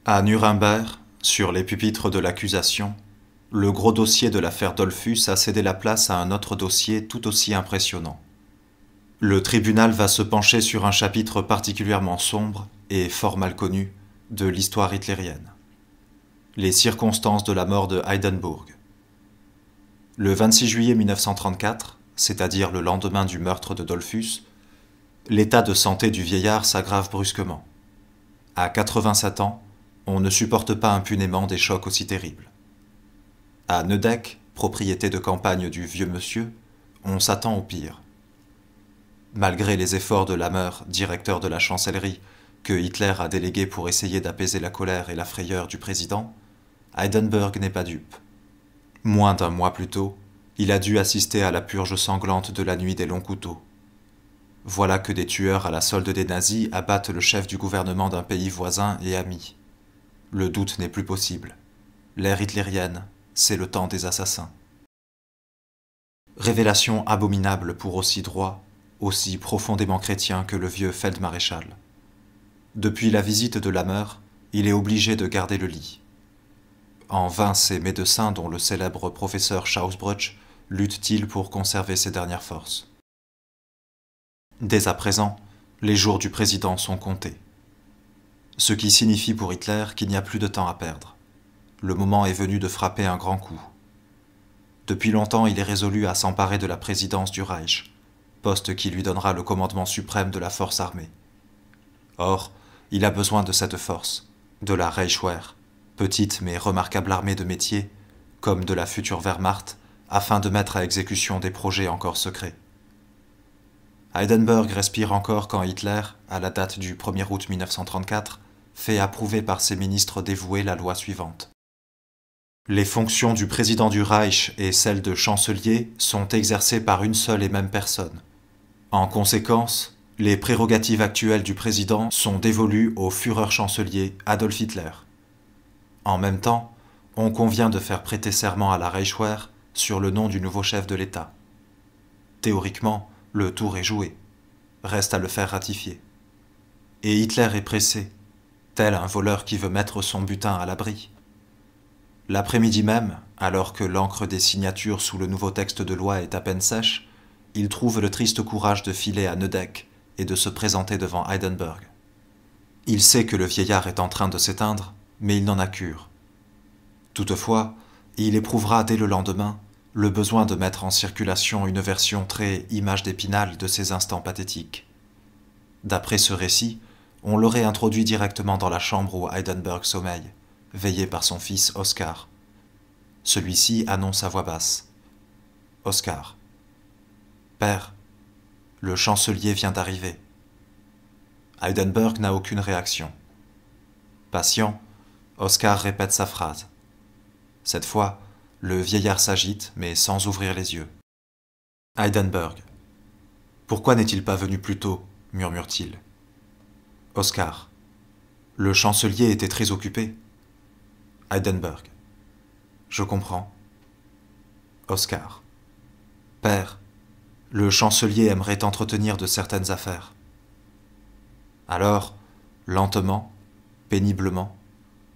À Nuremberg, sur les pupitres de l'accusation, le gros dossier de l'affaire Dollfuss a cédé la place à un autre dossier tout aussi impressionnant. Le tribunal va se pencher sur un chapitre particulièrement sombre et fort mal connu de l'histoire hitlérienne. Les circonstances de la mort de Hindenburg. Le 26 juillet 1934, c'est-à-dire le lendemain du meurtre de Dollfuss, l'état de santé du vieillard s'aggrave brusquement. À 87 ans, on ne supporte pas impunément des chocs aussi terribles. À Neudeck, propriété de campagne du vieux monsieur, on s'attend au pire. Malgré les efforts de Lammer, directeur de la chancellerie, que Hitler a délégué pour essayer d'apaiser la colère et la frayeur du président, Hindenburg n'est pas dupe. Moins d'un mois plus tôt, il a dû assister à la purge sanglante de la nuit des longs couteaux. Voilà que des tueurs à la solde des nazis abattent le chef du gouvernement d'un pays voisin et ami. Le doute n'est plus possible. L'ère hitlérienne, c'est le temps des assassins. Révélation abominable pour aussi droit, aussi profondément chrétien que le vieux feldmaréchal. Depuis la visite de Lammer, il est obligé de garder le lit. En vain ces médecins dont le célèbre professeur Schausbruch luttent-ils pour conserver ses dernières forces. Dès à présent, les jours du président sont comptés. Ce qui signifie pour Hitler qu'il n'y a plus de temps à perdre. Le moment est venu de frapper un grand coup. Depuis longtemps, il est résolu à s'emparer de la présidence du Reich, poste qui lui donnera le commandement suprême de la force armée. Or, il a besoin de cette force, de la Reichswehr, petite mais remarquable armée de métier, comme de la future Wehrmacht, afin de mettre à exécution des projets encore secrets. Hindenburg respire encore quand Hitler, à la date du 1er août 1934, fait approuver par ses ministres dévoués la loi suivante. Les fonctions du président du Reich et celles de chancelier sont exercées par une seule et même personne. En conséquence, les prérogatives actuelles du président sont dévolues au Führer-chancelier Adolf Hitler. En même temps, on convient de faire prêter serment à la Reichswehr sur le nom du nouveau chef de l'État. Théoriquement, le tour est joué. Reste à le faire ratifier. Et Hitler est pressé, tel un voleur qui veut mettre son butin à l'abri. L'après-midi même, alors que l'encre des signatures sous le nouveau texte de loi est à peine sèche, il trouve le triste courage de filer à Neudeck et de se présenter devant Hindenburg. Il sait que le vieillard est en train de s'éteindre, mais il n'en a cure. Toutefois, il éprouvera dès le lendemain le besoin de mettre en circulation une version très image d'Épinal de ces instants pathétiques. D'après ce récit, on l'aurait introduit directement dans la chambre où Hindenburg sommeille, veillé par son fils Oskar. Celui-ci annonce à voix basse. « Oskar. Père, le chancelier vient d'arriver. » Hindenburg n'a aucune réaction. Patient, Oskar répète sa phrase. Cette fois, le vieillard s'agite, mais sans ouvrir les yeux. Hindenburg. Pourquoi n'est-il pas venu plus tôt, murmure-t-il. Oskar. Le chancelier était très occupé. Hindenburg. Je comprends. Oskar. Père, le chancelier aimerait entretenir de certaines affaires. Alors, lentement, péniblement,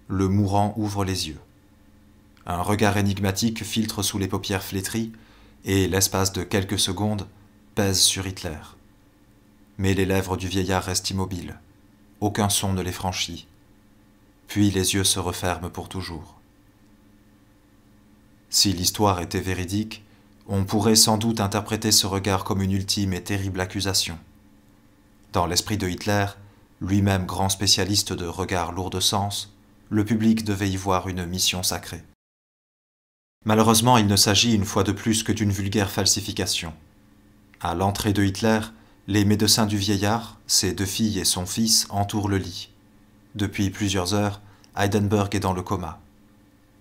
le mourant ouvre les yeux. Un regard énigmatique filtre sous les paupières flétries et, l'espace de quelques secondes, pèse sur Hitler. Mais les lèvres du vieillard restent immobiles. Aucun son ne les franchit. Puis les yeux se referment pour toujours. Si l'histoire était véridique, on pourrait sans doute interpréter ce regard comme une ultime et terrible accusation. Dans l'esprit de Hitler, lui-même grand spécialiste de regards lourds de sens, le public devait y voir une mission sacrée. Malheureusement, il ne s'agit une fois de plus que d'une vulgaire falsification. À l'entrée de Hitler, les médecins du vieillard, ses deux filles et son fils, entourent le lit. Depuis plusieurs heures, Hindenburg est dans le coma.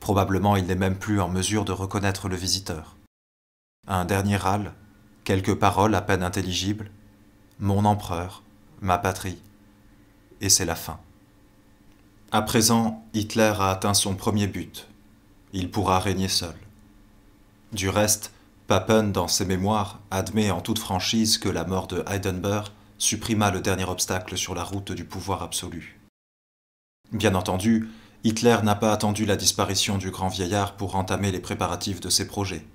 Probablement, il n'est même plus en mesure de reconnaître le visiteur. Un dernier râle, quelques paroles à peine intelligibles, « Mon empereur, ma patrie », et c'est la fin. À présent, Hitler a atteint son premier but. Il pourra régner seul. Du reste, Papen, dans ses mémoires, admet en toute franchise que la mort de Hindenburg supprima le dernier obstacle sur la route du pouvoir absolu. Bien entendu, Hitler n'a pas attendu la disparition du grand vieillard pour entamer les préparatifs de ses projets.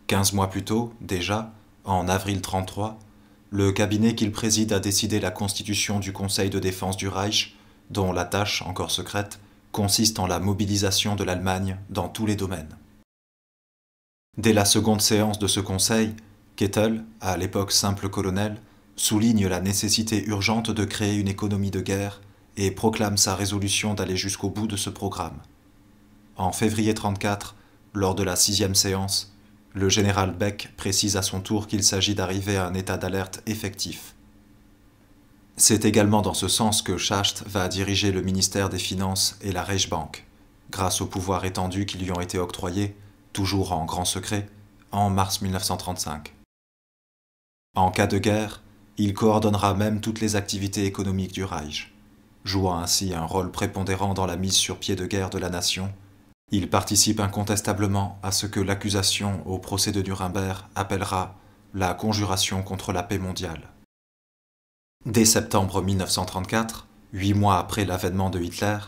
15 mois plus tôt, déjà, en avril 1933, le cabinet qu'il préside a décidé la constitution du Conseil de défense du Reich, dont la tâche, encore secrète, consiste en la mobilisation de l'Allemagne dans tous les domaines. Dès la seconde séance de ce conseil, Kettel, à l'époque simple colonel, souligne la nécessité urgente de créer une économie de guerre et proclame sa résolution d'aller jusqu'au bout de ce programme. En février 1934, lors de la 6e séance, le général Beck précise à son tour qu'il s'agit d'arriver à un état d'alerte effectif. C'est également dans ce sens que Schacht va diriger le ministère des Finances et la Reichsbank, grâce aux pouvoirs étendus qui lui ont été octroyés, toujours en grand secret, en mars 1935. En cas de guerre, il coordonnera même toutes les activités économiques du Reich. Jouant ainsi un rôle prépondérant dans la mise sur pied de guerre de la nation, il participe incontestablement à ce que l'accusation au procès de Nuremberg appellera la conjuration contre la paix mondiale. Dès septembre 1934, 8 mois après l'avènement de Hitler,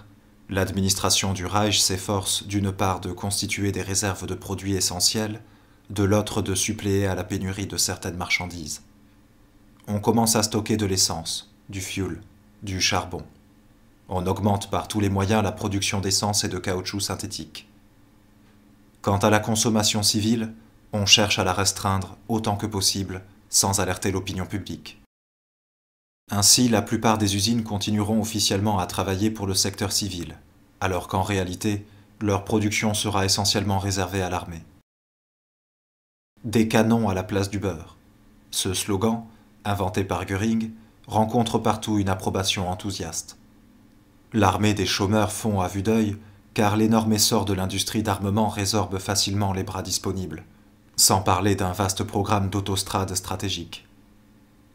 l'administration du Reich s'efforce d'une part de constituer des réserves de produits essentiels, de l'autre de suppléer à la pénurie de certaines marchandises. On commence à stocker de l'essence, du fioul, du charbon. On augmente par tous les moyens la production d'essence et de caoutchouc synthétique. Quant à la consommation civile, on cherche à la restreindre autant que possible, sans alerter l'opinion publique. Ainsi, la plupart des usines continueront officiellement à travailler pour le secteur civil, alors qu'en réalité, leur production sera essentiellement réservée à l'armée. Des canons à la place du beurre. Ce slogan, inventé par Göring, rencontre partout une approbation enthousiaste. L'armée des chômeurs fond à vue d'œil, car l'énorme essor de l'industrie d'armement résorbe facilement les bras disponibles, sans parler d'un vaste programme d'autostrades stratégiques.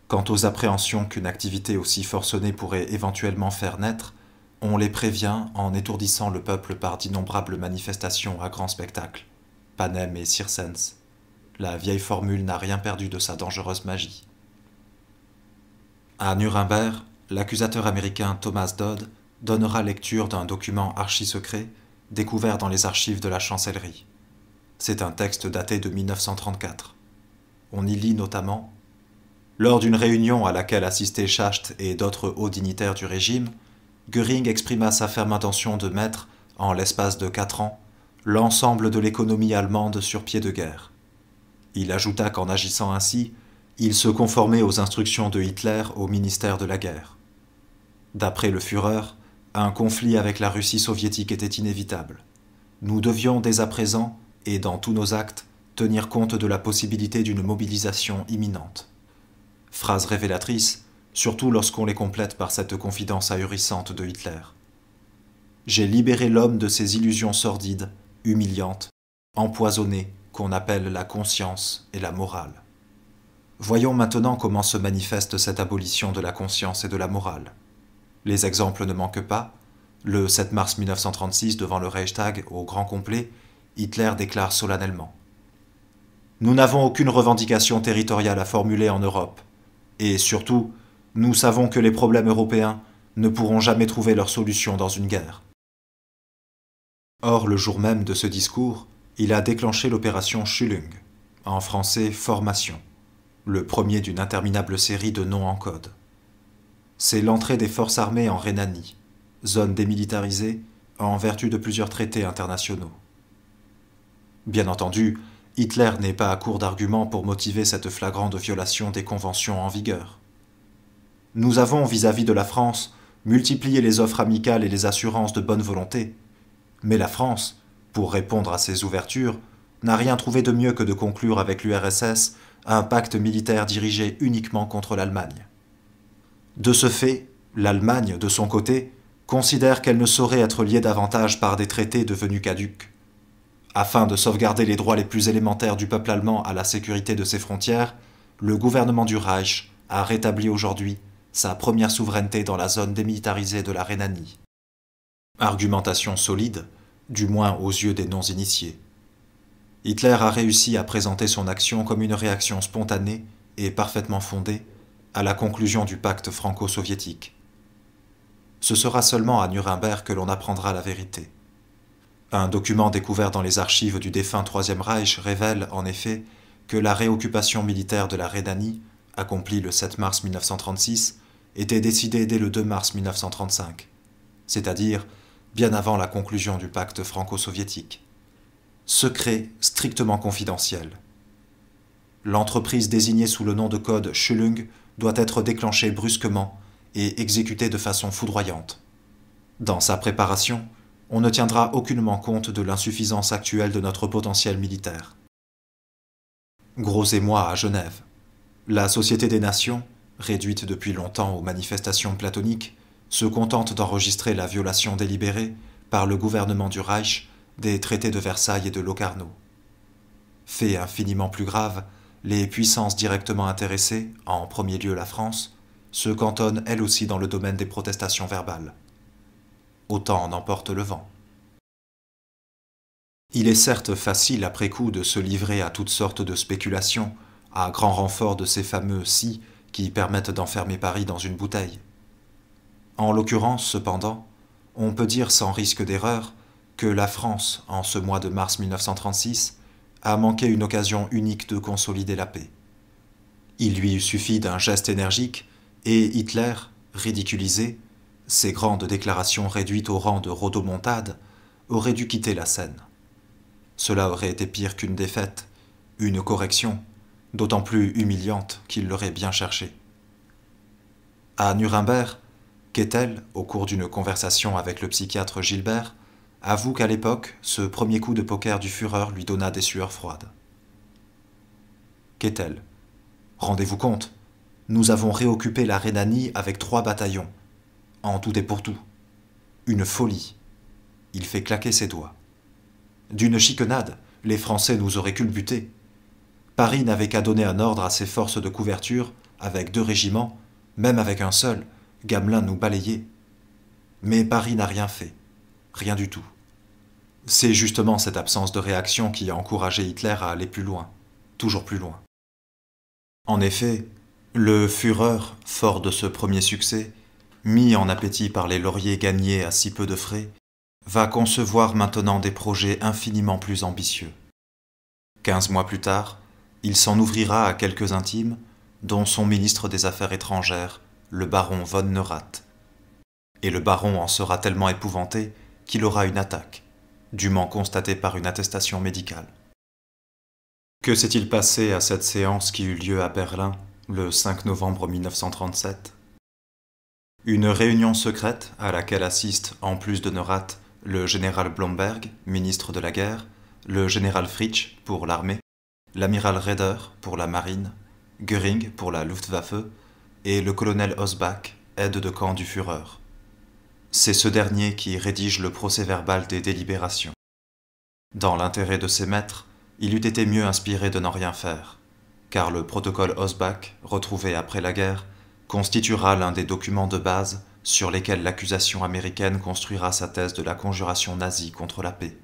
Quant aux appréhensions qu'une activité aussi forcenée pourrait éventuellement faire naître, on les prévient en étourdissant le peuple par d'innombrables manifestations à grand spectacle. Panem et circenses. La vieille formule n'a rien perdu de sa dangereuse magie. À Nuremberg, l'accusateur américain Thomas Dodd donnera lecture d'un document archi-secret découvert dans les archives de la chancellerie. C'est un texte daté de 1934. On y lit notamment « Lors d'une réunion à laquelle assistaient Schacht et d'autres hauts dignitaires du régime, Göring exprima sa ferme intention de mettre, en l'espace de 4 ans, l'ensemble de l'économie allemande sur pied de guerre. Il ajouta qu'en agissant ainsi, il se conformait aux instructions de Hitler au ministère de la guerre. D'après le Führer, un conflit avec la Russie soviétique était inévitable. Nous devions dès à présent, et dans tous nos actes, tenir compte de la possibilité d'une mobilisation imminente. » Phrase révélatrice, surtout lorsqu'on les complète par cette confidence ahurissante de Hitler. « J'ai libéré l'homme de ses illusions sordides, humiliantes, empoisonnées, qu'on appelle la conscience et la morale. » Voyons maintenant comment se manifeste cette abolition de la conscience et de la morale. Les exemples ne manquent pas. Le 7 mars 1936, devant le Reichstag, au grand complet, Hitler déclare solennellement « Nous n'avons aucune revendication territoriale à formuler en Europe. Et surtout, nous savons que les problèmes européens ne pourront jamais trouver leur solution dans une guerre. » Or, le jour même de ce discours, il a déclenché l'opération Schulung, en français « formation », le premier d'une interminable série de noms en code. C'est l'entrée des forces armées en Rhénanie, zone démilitarisée, en vertu de plusieurs traités internationaux. Bien entendu, Hitler n'est pas à court d'arguments pour motiver cette flagrante violation des conventions en vigueur. Nous avons, vis-à-vis de la France, multiplié les offres amicales et les assurances de bonne volonté, mais la France, pour répondre à ces ouvertures, n'a rien trouvé de mieux que de conclure avec l'URSS un pacte militaire dirigé uniquement contre l'Allemagne. De ce fait, l'Allemagne, de son côté, considère qu'elle ne saurait être liée davantage par des traités devenus caducs. Afin de sauvegarder les droits les plus élémentaires du peuple allemand à la sécurité de ses frontières, le gouvernement du Reich a rétabli aujourd'hui sa première souveraineté dans la zone démilitarisée de la Rhénanie. Argumentation solide, du moins aux yeux des non-initiés. Hitler a réussi à présenter son action comme une réaction spontanée et parfaitement fondée à la conclusion du pacte franco-soviétique. ce sera seulement à Nuremberg que l'on apprendra la vérité. Un document découvert dans les archives du défunt Troisième Reich révèle, en effet, que la réoccupation militaire de la Rhénanie, accomplie le 7 mars 1936, était décidée dès le 2 mars 1935, c'est-à-dire bien avant la conclusion du pacte franco-soviétique. Secret strictement confidentiel. L'entreprise désignée sous le nom de code Schülung doit être déclenchée brusquement et exécutée de façon foudroyante. Dans sa préparation, on ne tiendra aucunement compte de l'insuffisance actuelle de notre potentiel militaire. Gros émoi à Genève. La Société des Nations, réduite depuis longtemps aux manifestations platoniques, se contente d'enregistrer la violation délibérée, par le gouvernement du Reich, des traités de Versailles et de Locarno. Fait infiniment plus grave, les puissances directement intéressées, en premier lieu la France, se cantonnent elles aussi dans le domaine des protestations verbales. Autant en emporte le vent. Il est certes facile après coup de se livrer à toutes sortes de spéculations, à grand renfort de ces fameux « si » qui permettent d'enfermer Paris dans une bouteille. En l'occurrence, cependant, on peut dire sans risque d'erreur que la France, en ce mois de mars 1936, a manqué une occasion unique de consolider la paix. Il lui eût suffi d'un geste énergique et Hitler, ridiculisé, ses grandes déclarations réduites au rang de rodomontade, aurait dû quitter la scène. Cela aurait été pire qu'une défaite, une correction, d'autant plus humiliante qu'il l'aurait bien cherché. À Nuremberg, Kettel, au cours d'une conversation avec le psychiatre Gilbert, avoue qu'à l'époque, ce premier coup de poker du Führer lui donna des sueurs froides. Kettel. Rendez-vous compte, nous avons réoccupé la Rhénanie avec 3 bataillons, en tout et pour tout. Une folie. Il fait claquer ses doigts. D'une chiquenade, les Français nous auraient culbutés. Paris n'avait qu'à donner un ordre à ses forces de couverture, avec 2 régiments, même avec un seul, Gamelin nous balayait. Mais Paris n'a rien fait. Rien du tout. C'est justement cette absence de réaction qui a encouragé Hitler à aller plus loin, toujours plus loin. En effet, le Führer, fort de ce premier succès, mis en appétit par les lauriers gagnés à si peu de frais, va concevoir maintenant des projets infiniment plus ambitieux. 15 mois plus tard, il s'en ouvrira à quelques intimes, dont son ministre des Affaires étrangères, le baron von Neurath. Et le baron en sera tellement épouvanté qu'il aura une attaque, dûment constatée par une attestation médicale. Que s'est-il passé à cette séance qui eut lieu à Berlin, le 5 novembre 1937 ? Une réunion secrète à laquelle assistent, en plus de Neurath, le général Blomberg, ministre de la guerre, le général Fritsch pour l'armée, l'amiral Raeder pour la marine, Göring pour la Luftwaffe et le colonel Osbach, aide de camp du Führer. C'est ce dernier qui rédige le procès-verbal des délibérations. Dans l'intérêt de ses maîtres, il eût été mieux inspiré de n'en rien faire, car le protocole Osbach, retrouvé après la guerre, constituera l'un des documents de base sur lesquels l'accusation américaine construira sa thèse de la conjuration nazie contre la paix.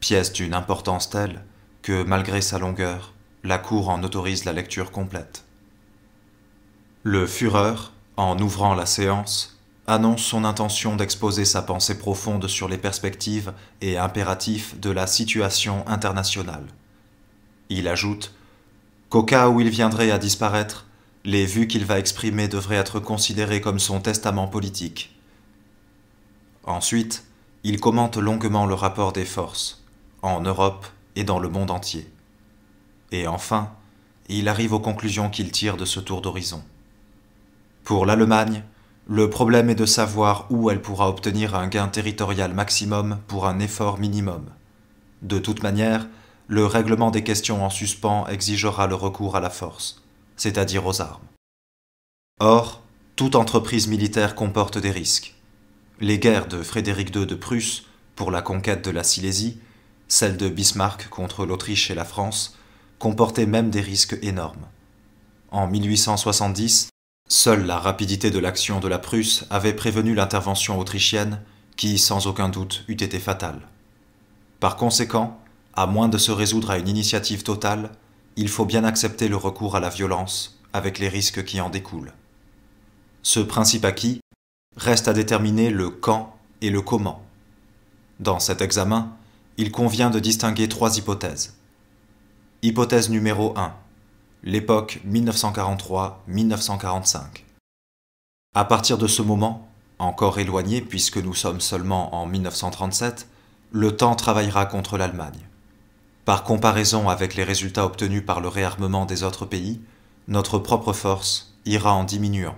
Pièce d'une importance telle que, malgré sa longueur, la Cour en autorise la lecture complète. Le Führer, en ouvrant la séance, annonce son intention d'exposer sa pensée profonde sur les perspectives et impératifs de la situation internationale. Il ajoute qu'au cas où il viendrait à disparaître, les vues qu'il va exprimer devraient être considérées comme son testament politique. Ensuite, il commente longuement le rapport des forces, en Europe et dans le monde entier. Et enfin, il arrive aux conclusions qu'il tire de ce tour d'horizon. Pour l'Allemagne, le problème est de savoir où elle pourra obtenir un gain territorial maximum pour un effort minimum. De toute manière, le règlement des questions en suspens exigera le recours à la force, c'est-à-dire aux armes. Or, toute entreprise militaire comporte des risques. Les guerres de Frédéric II de Prusse pour la conquête de la Silésie, celles de Bismarck contre l'Autriche et la France, comportaient même des risques énormes. En 1870, seule la rapidité de l'action de la Prusse avait prévenu l'intervention autrichienne qui, sans aucun doute, eût été fatale. Par conséquent, à moins de se résoudre à une initiative totale, il faut bien accepter le recours à la violence, avec les risques qui en découlent. Ce principe acquis, Reste à déterminer le quand et le comment. Dans cet examen, il convient de distinguer 3 hypothèses. Hypothèse numéro 1. L'époque 1943-1945. À partir de ce moment, encore éloigné puisque nous sommes seulement en 1937, le temps travaillera contre l'Allemagne. Par comparaison avec les résultats obtenus par le réarmement des autres pays, notre propre force ira en diminuant.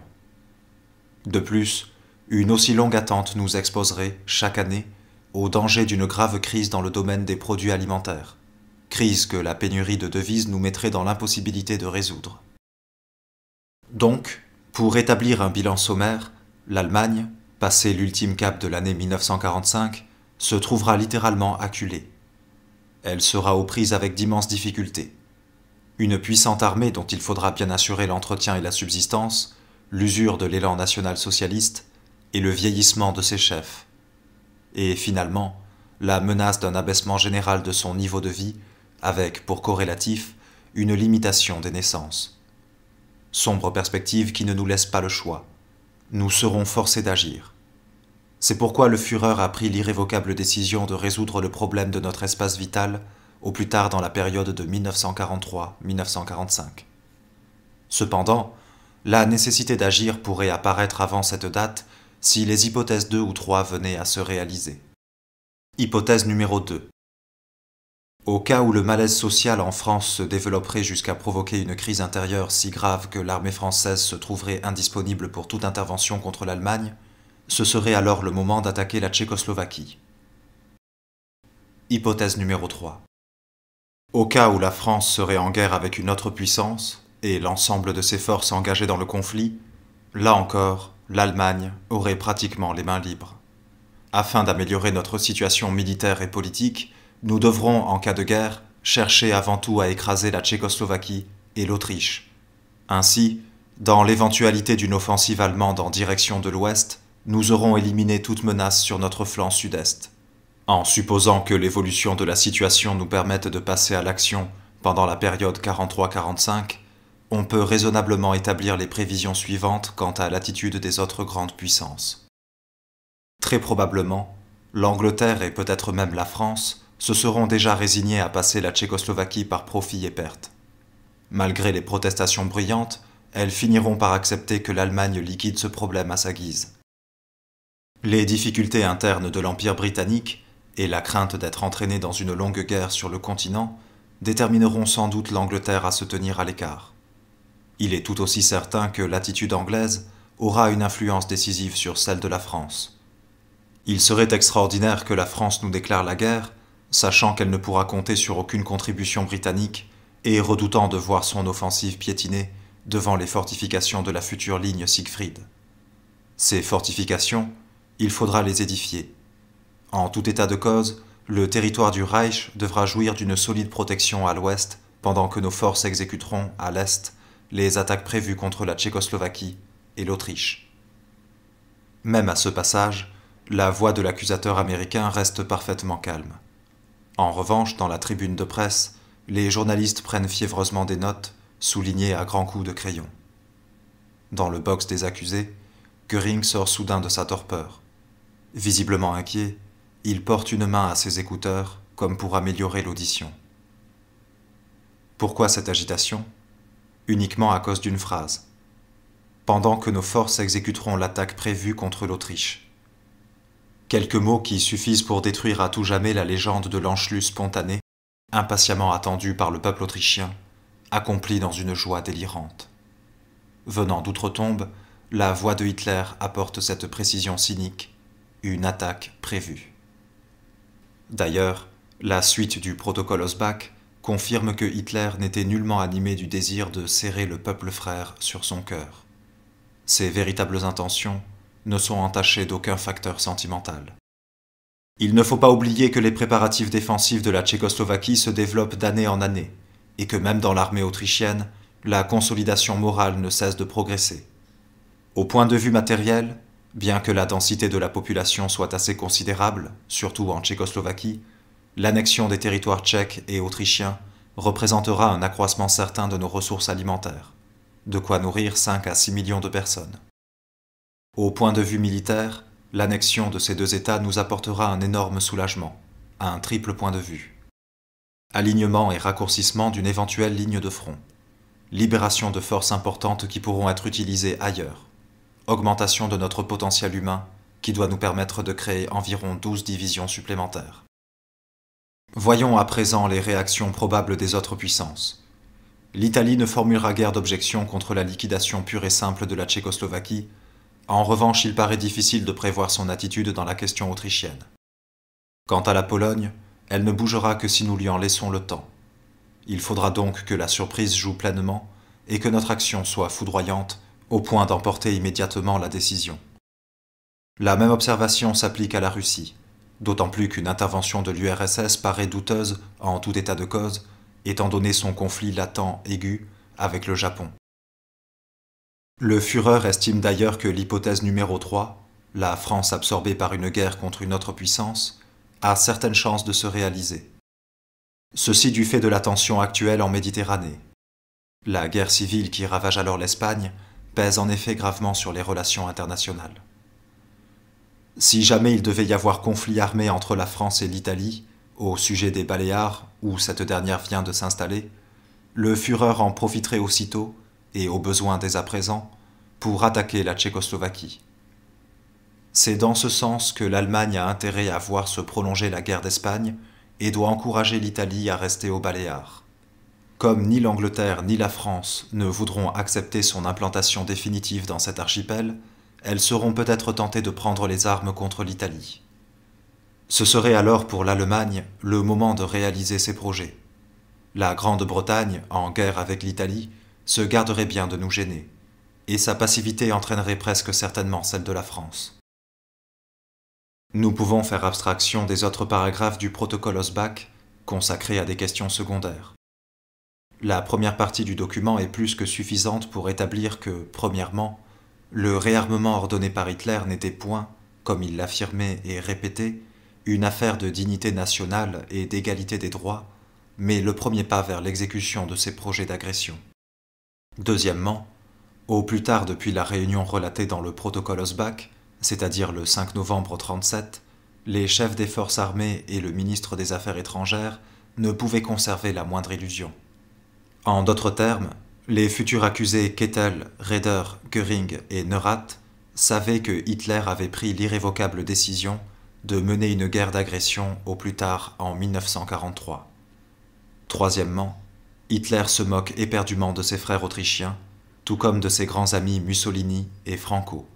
De plus, une aussi longue attente nous exposerait, chaque année, au danger d'une grave crise dans le domaine des produits alimentaires, crise que la pénurie de devises nous mettrait dans l'impossibilité de résoudre. Donc, pour établir un bilan sommaire, l'Allemagne, passé l'ultime cap de l'année 1945, se trouvera littéralement acculée. Elle sera aux prises avec d'immenses difficultés. Une puissante armée dont il faudra bien assurer l'entretien et la subsistance, l'usure de l'élan national-socialiste et le vieillissement de ses chefs. Et finalement, la menace d'un abaissement général de son niveau de vie, avec, pour corrélatif, une limitation des naissances. Sombre perspective qui ne nous laisse pas le choix. Nous serons forcés d'agir. C'est pourquoi le Führer a pris l'irrévocable décision de résoudre le problème de notre espace vital au plus tard dans la période de 1943-1945. Cependant, la nécessité d'agir pourrait apparaître avant cette date si les hypothèses 2 ou 3 venaient à se réaliser. Hypothèse numéro 2. Au cas où le malaise social en France se développerait jusqu'à provoquer une crise intérieure si grave que l'armée française se trouverait indisponible pour toute intervention contre l'Allemagne, ce serait alors le moment d'attaquer la Tchécoslovaquie. Hypothèse numéro 3. Au cas où la France serait en guerre avec une autre puissance, et l'ensemble de ses forces engagées dans le conflit, là encore, l'Allemagne aurait pratiquement les mains libres. Afin d'améliorer notre situation militaire et politique, nous devrons, en cas de guerre, chercher avant tout à écraser la Tchécoslovaquie et l'Autriche. Ainsi, dans l'éventualité d'une offensive allemande en direction de l'Ouest, nous aurons éliminé toute menace sur notre flanc sud-est. En supposant que l'évolution de la situation nous permette de passer à l'action pendant la période 43-45, on peut raisonnablement établir les prévisions suivantes quant à l'attitude des autres grandes puissances. Très probablement, l'Angleterre et peut-être même la France se seront déjà résignés à passer la Tchécoslovaquie par profit et perte. Malgré les protestations bruyantes, elles finiront par accepter que l'Allemagne liquide ce problème à sa guise. Les difficultés internes de l'Empire britannique et la crainte d'être entraîné dans une longue guerre sur le continent détermineront sans doute l'Angleterre à se tenir à l'écart. Il est tout aussi certain que l'attitude anglaise aura une influence décisive sur celle de la France. Il serait extraordinaire que la France nous déclare la guerre, sachant qu'elle ne pourra compter sur aucune contribution britannique et redoutant de voir son offensive piétinée devant les fortifications de la future ligne Siegfried. Ces fortifications, il faudra les édifier. En tout état de cause, le territoire du Reich devra jouir d'une solide protection à l'ouest pendant que nos forces exécuteront, à l'est, les attaques prévues contre la Tchécoslovaquie et l'Autriche. Même à ce passage, la voix de l'accusateur américain reste parfaitement calme. En revanche, dans la tribune de presse, les journalistes prennent fiévreusement des notes, soulignées à grands coups de crayon. Dans le box des accusés, Göring sort soudain de sa torpeur. Visiblement inquiet, il porte une main à ses écouteurs, comme pour améliorer l'audition. Pourquoi cette agitation ? Uniquement à cause d'une phrase. Pendant que nos forces exécuteront l'attaque prévue contre l'Autriche. Quelques mots qui suffisent pour détruire à tout jamais la légende de l'Anschluss spontané, impatiemment attendue par le peuple autrichien, accomplie dans une joie délirante. Venant d'outre-tombe, la voix de Hitler apporte cette précision cynique, une attaque prévue. D'ailleurs, la suite du protocole Osbach confirme que Hitler n'était nullement animé du désir de serrer le peuple frère sur son cœur. Ses véritables intentions ne sont entachées d'aucun facteur sentimental. Il ne faut pas oublier que les préparatifs défensifs de la Tchécoslovaquie se développent d'année en année, et que même dans l'armée autrichienne, la consolidation morale ne cesse de progresser. Au point de vue matériel, bien que la densité de la population soit assez considérable, surtout en Tchécoslovaquie, l'annexion des territoires tchèques et autrichiens représentera un accroissement certain de nos ressources alimentaires, de quoi nourrir 5 à 6 millions de personnes. Au point de vue militaire, l'annexion de ces deux États nous apportera un énorme soulagement, à un triple point de vue. Alignement et raccourcissement d'une éventuelle ligne de front. Libération de forces importantes qui pourront être utilisées ailleurs. Augmentation de notre potentiel humain qui doit nous permettre de créer environ 12 divisions supplémentaires. Voyons à présent les réactions probables des autres puissances. L'Italie ne formulera guère d'objection contre la liquidation pure et simple de la Tchécoslovaquie. En revanche, il paraît difficile de prévoir son attitude dans la question autrichienne. Quant à la Pologne, elle ne bougera que si nous lui en laissons le temps. Il faudra donc que la surprise joue pleinement et que notre action soit foudroyante au point d'emporter immédiatement la décision. La même observation s'applique à la Russie, d'autant plus qu'une intervention de l'URSS paraît douteuse en tout état de cause, étant donné son conflit latent aigu avec le Japon. Le Führer estime d'ailleurs que l'hypothèse numéro 3, la France absorbée par une guerre contre une autre puissance, a certaines chances de se réaliser. Ceci du fait de la tension actuelle en Méditerranée. La guerre civile qui ravage alors l'Espagne pèse en effet gravement sur les relations internationales. Si jamais il devait y avoir conflit armé entre la France et l'Italie, au sujet des Baléares, où cette dernière vient de s'installer, le Führer en profiterait aussitôt, et au besoin dès à présent, pour attaquer la Tchécoslovaquie. C'est dans ce sens que l'Allemagne a intérêt à voir se prolonger la guerre d'Espagne et doit encourager l'Italie à rester aux Baléares. Comme ni l'Angleterre ni la France ne voudront accepter son implantation définitive dans cet archipel, elles seront peut-être tentées de prendre les armes contre l'Italie. Ce serait alors pour l'Allemagne le moment de réaliser ses projets. La Grande-Bretagne, en guerre avec l'Italie, se garderait bien de nous gêner, et sa passivité entraînerait presque certainement celle de la France. Nous pouvons faire abstraction des autres paragraphes du protocole Hossbach consacrés à des questions secondaires. La première partie du document est plus que suffisante pour établir que, premièrement, le réarmement ordonné par Hitler n'était point, comme il l'affirmait et répétait, une affaire de dignité nationale et d'égalité des droits, mais le premier pas vers l'exécution de ses projets d'agression. Deuxièmement, au plus tard depuis la réunion relatée dans le protocole Hossbach, c'est-à-dire le 5 novembre 1937, les chefs des forces armées et le ministre des Affaires étrangères ne pouvaient conserver la moindre illusion. En d'autres termes, les futurs accusés Kettel, Raeder, Göring et Neurath savaient que Hitler avait pris l'irrévocable décision de mener une guerre d'agression au plus tard en 1943. Troisièmement, Hitler se moque éperdument de ses frères autrichiens, tout comme de ses grands amis Mussolini et Franco.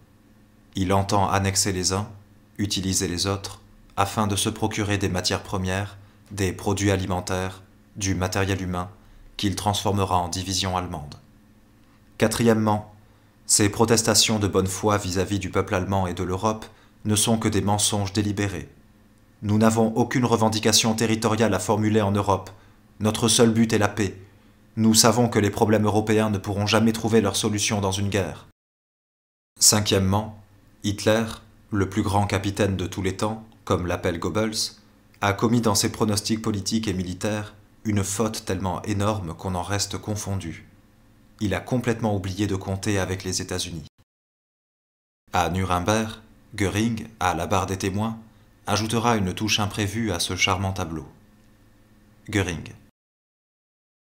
Il entend annexer les uns, utiliser les autres, afin de se procurer des matières premières, des produits alimentaires, du matériel humain, qu'il transformera en division allemande. Quatrièmement, ces protestations de bonne foi vis-à-vis du peuple allemand et de l'Europe ne sont que des mensonges délibérés. Nous n'avons aucune revendication territoriale à formuler en Europe. Notre seul but est la paix. Nous savons que les problèmes européens ne pourront jamais trouver leur solution dans une guerre. Cinquièmement, Hitler, le plus grand capitaine de tous les temps, comme l'appelle Goebbels, a commis dans ses pronostics politiques et militaires une faute tellement énorme qu'on en reste confondu. Il a complètement oublié de compter avec les États-Unis. À Nuremberg, Göring, à la barre des témoins, ajoutera une touche imprévue à ce charmant tableau. Göring.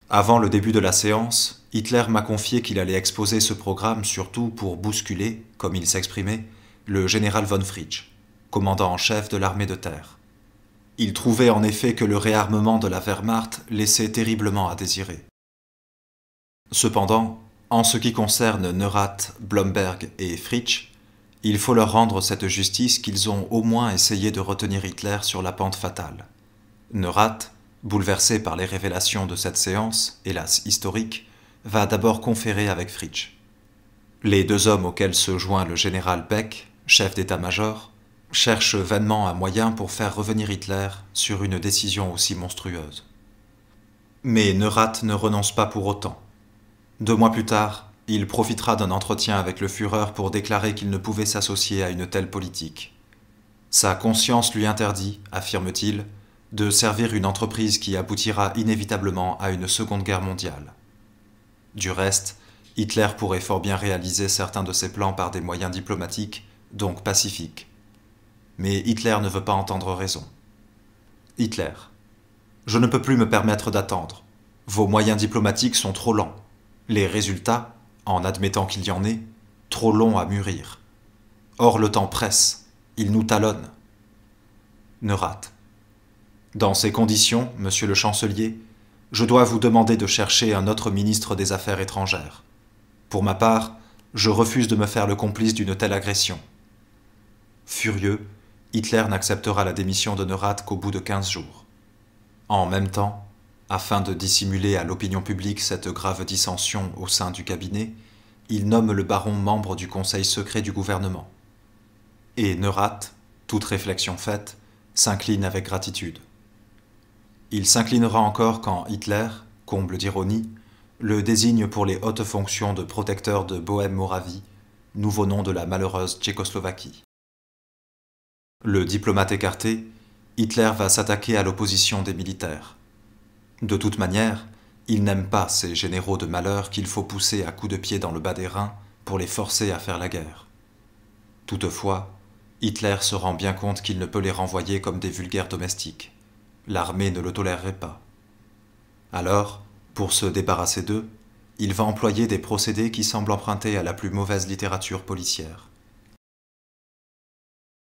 Avant le début de la séance, Hitler m'a confié qu'il allait exposer ce programme surtout pour bousculer, comme il s'exprimait, le général von Fritsch, commandant en chef de l'armée de terre. Il trouvait en effet que le réarmement de la Wehrmacht laissait terriblement à désirer. Cependant, en ce qui concerne Neurath, Blomberg et Fritsch, il faut leur rendre cette justice qu'ils ont au moins essayé de retenir Hitler sur la pente fatale. Neurath, bouleversé par les révélations de cette séance, hélas historique, va d'abord conférer avec Fritsch. Les deux hommes auxquels se joint le général Beck, chef d'état-major, cherchent vainement un moyen pour faire revenir Hitler sur une décision aussi monstrueuse. Mais Neurath ne renonce pas pour autant. 2 mois plus tard, il profitera d'un entretien avec le Führer pour déclarer qu'il ne pouvait s'associer à une telle politique. Sa conscience lui interdit, affirme-t-il, de servir une entreprise qui aboutira inévitablement à une seconde guerre mondiale. Du reste, Hitler pourrait fort bien réaliser certains de ses plans par des moyens diplomatiques, donc pacifiques. Mais Hitler ne veut pas entendre raison. Hitler. Je ne peux plus me permettre d'attendre. Vos moyens diplomatiques sont trop lents. Les résultats, en admettant qu'il y en ait, trop longs à mûrir. Or le temps presse, il nous talonne. Neurath. Dans ces conditions, monsieur le chancelier, je dois vous demander de chercher un autre ministre des Affaires étrangères. Pour ma part, je refuse de me faire le complice d'une telle agression. Furieux, Hitler n'acceptera la démission de Neurath qu'au bout de 15 jours. En même temps, afin de dissimuler à l'opinion publique cette grave dissension au sein du cabinet, il nomme le baron membre du conseil secret du gouvernement. Et Neurath, toute réflexion faite, s'incline avec gratitude. Il s'inclinera encore quand Hitler, comble d'ironie, le désigne pour les hautes fonctions de protecteur de Bohême-Moravie, nouveau nom de la malheureuse Tchécoslovaquie. Le diplomate écarté, Hitler va s'attaquer à l'opposition des militaires. De toute manière, il n'aime pas ces généraux de malheur qu'il faut pousser à coups de pied dans le bas des reins pour les forcer à faire la guerre. Toutefois, Hitler se rend bien compte qu'il ne peut les renvoyer comme des vulgaires domestiques. L'armée ne le tolérerait pas. Alors, pour se débarrasser d'eux, il va employer des procédés qui semblent empruntés à la plus mauvaise littérature policière.